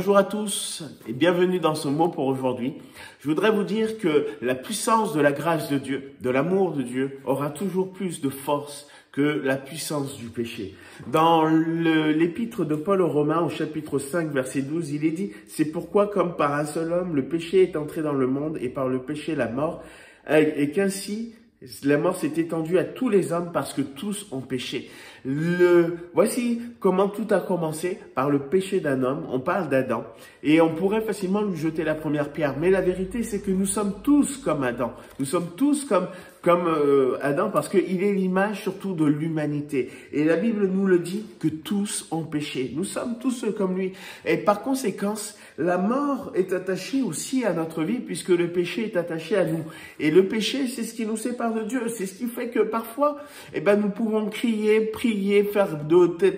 bonjour à tous et bienvenue dans ce mot pour aujourd'hui. Je voudrais vous dire que la puissance de la grâce de Dieu, de l'amour de Dieu, aura toujours plus de force que la puissance du péché. Dans l'épître de Paul aux Romains, au chapitre 5, verset 12, il est dit « C'est pourquoi, comme par un seul homme, le péché est entré dans le monde et par le péché la mort, et qu'ainsi la mort s'est étendue à tous les hommes parce que tous ont péché. » Voici comment tout a commencé, par le péché d'un homme. On parle d'Adam et on pourrait facilement lui jeter la première pierre. Mais la vérité, c'est que nous sommes tous comme Adam. Nous sommes tous comme Adam parce qu'il est l'image surtout de l'humanité. Et la Bible nous le dit que tous ont péché. Nous sommes tous comme lui. Et par conséquent, la mort est attachée aussi à notre vie puisque le péché est attaché à nous. Et le péché, c'est ce qui nous sépare de Dieu. C'est ce qui fait que parfois, nous pouvons crier, prier, faire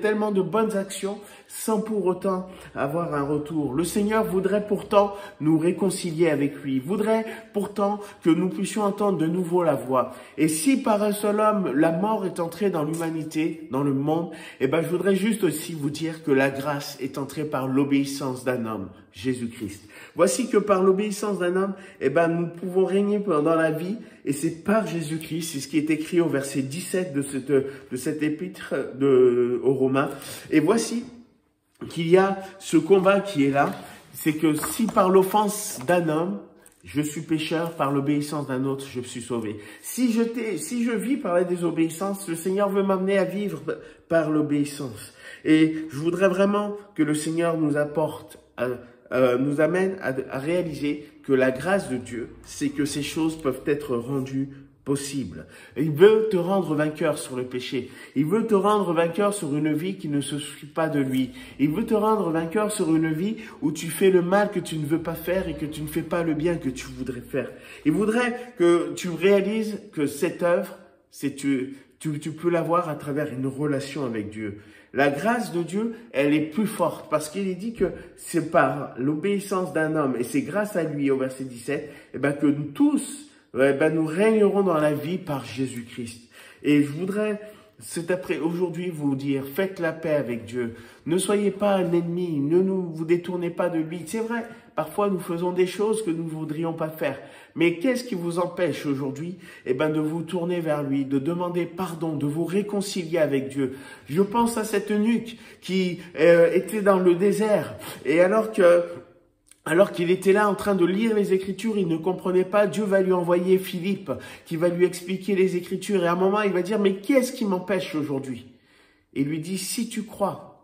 tellement de bonnes actions sans pour autant avoir un retour. Le Seigneur voudrait pourtant nous réconcilier avec lui, voudrait pourtant que nous puissions entendre de nouveau la voix. Et si par un seul homme, la mort est entrée dans l'humanité, dans le monde, je voudrais juste aussi vous dire que la grâce est entrée par l'obéissance d'un homme, Jésus-Christ. Voici que par l'obéissance d'un homme, nous pouvons régner dans la vie, et c'est par Jésus-Christ, c'est ce qui est écrit au verset 17 de cette épître aux Romains. Et voici qu'il y a ce combat qui est là, c'est que si par l'offense d'un homme, je suis pécheur, par l'obéissance d'un autre, je suis sauvé. Si je vis par la désobéissance, le Seigneur veut m'amener à vivre par l'obéissance. Et je voudrais vraiment que le Seigneur nous amène à réaliser que la grâce de Dieu, c'est que ces choses peuvent être rendues possibles. Il veut te rendre vainqueur sur le péché. Il veut te rendre vainqueur sur une vie qui ne se suit pas de lui. Il veut te rendre vainqueur sur une vie où tu fais le mal que tu ne veux pas faire et que tu ne fais pas le bien que tu voudrais faire. Il voudrait que tu réalises que cette œuvre, tu peux l'avoir à travers une relation avec Dieu. La grâce de Dieu, elle est plus forte parce qu'il est dit que c'est par l'obéissance d'un homme et c'est grâce à lui au verset 17 que nous tous nous régnerons dans la vie par Jésus-Christ. Et je voudrais aujourd'hui vous dire, faites la paix avec Dieu. Ne soyez pas un ennemi, ne vous détournez pas de lui. C'est vrai, parfois nous faisons des choses que nous ne voudrions pas faire. Mais qu'est-ce qui vous empêche aujourd'hui de vous tourner vers lui, de demander pardon, de vous réconcilier avec Dieu. Je pense à cette eunuque qui était dans le désert et alors qu'il était là en train de lire les Écritures, il ne comprenait pas, Dieu va lui envoyer Philippe qui va lui expliquer les Écritures. Et à un moment, il va dire, mais qu'est-ce qui m'empêche aujourd'hui? Et il lui dit, si tu crois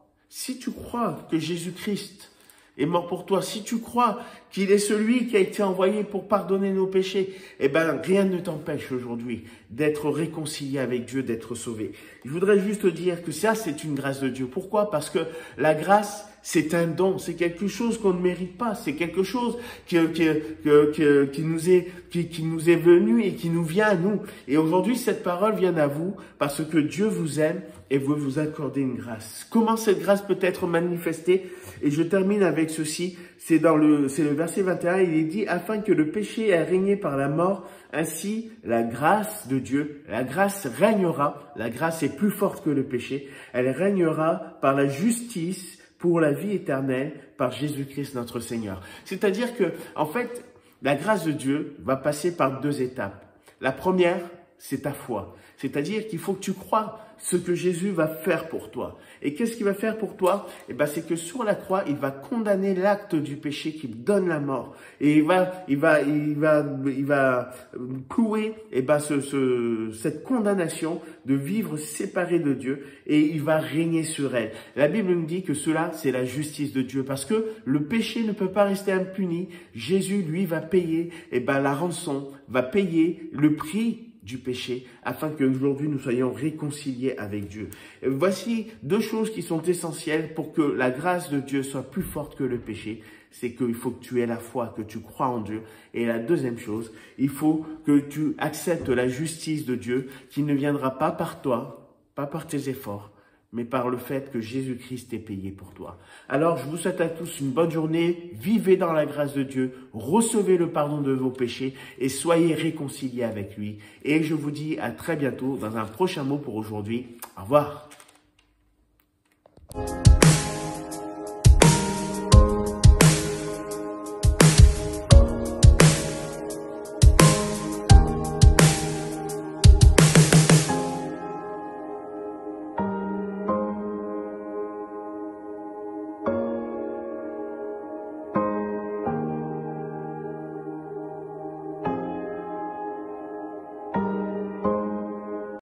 que Jésus-Christ est mort pour toi, si tu crois qu'il est celui qui a été envoyé pour pardonner nos péchés, rien ne t'empêche aujourd'hui d'être réconcilié avec Dieu, d'être sauvé. Je voudrais juste dire que ça, c'est une grâce de Dieu. Pourquoi? Parce que la grâce, c'est un don, c'est quelque chose qu'on ne mérite pas, c'est quelque chose qui nous est venu et qui nous vient à nous. Et aujourd'hui, cette parole vient à vous parce que Dieu vous aime et veut vous accorder une grâce. Comment cette grâce peut être manifestée? Et je termine avec ceci, c'est le verset 21, il est dit « Afin que le péché ait régné par la mort, ainsi la grâce de Dieu, la grâce régnera, la grâce est plus forte que le péché, elle régnera par la justice, pour la vie éternelle par Jésus-Christ notre Seigneur. » C'est-à-dire que, en fait, la grâce de Dieu va passer par deux étapes. La première, c'est ta foi. C'est-à-dire qu'il faut que tu crois ce que Jésus va faire pour toi. Et qu'est-ce qu'il va faire pour toi? C'est que sur la croix, il va condamner l'acte du péché qui donne la mort. Et il va clouer cette condamnation de vivre séparé de Dieu et il va régner sur elle. La Bible nous dit que cela, c'est la justice de Dieu parce que le péché ne peut pas rester impuni. Jésus, lui, va payer la rançon, va payer le prix du péché, afin qu'aujourd'hui nous soyons réconciliés avec Dieu. Et voici deux choses qui sont essentielles pour que la grâce de Dieu soit plus forte que le péché. C'est qu'il faut que tu aies la foi, que tu crois en Dieu. Et la deuxième chose, il faut que tu acceptes la justice de Dieu qui ne viendra pas par toi, pas par tes efforts, mais par le fait que Jésus-Christ est payé pour toi. Alors, je vous souhaite à tous une bonne journée, vivez dans la grâce de Dieu, recevez le pardon de vos péchés et soyez réconciliés avec lui. Et je vous dis à très bientôt dans un prochain mot pour aujourd'hui. Au revoir.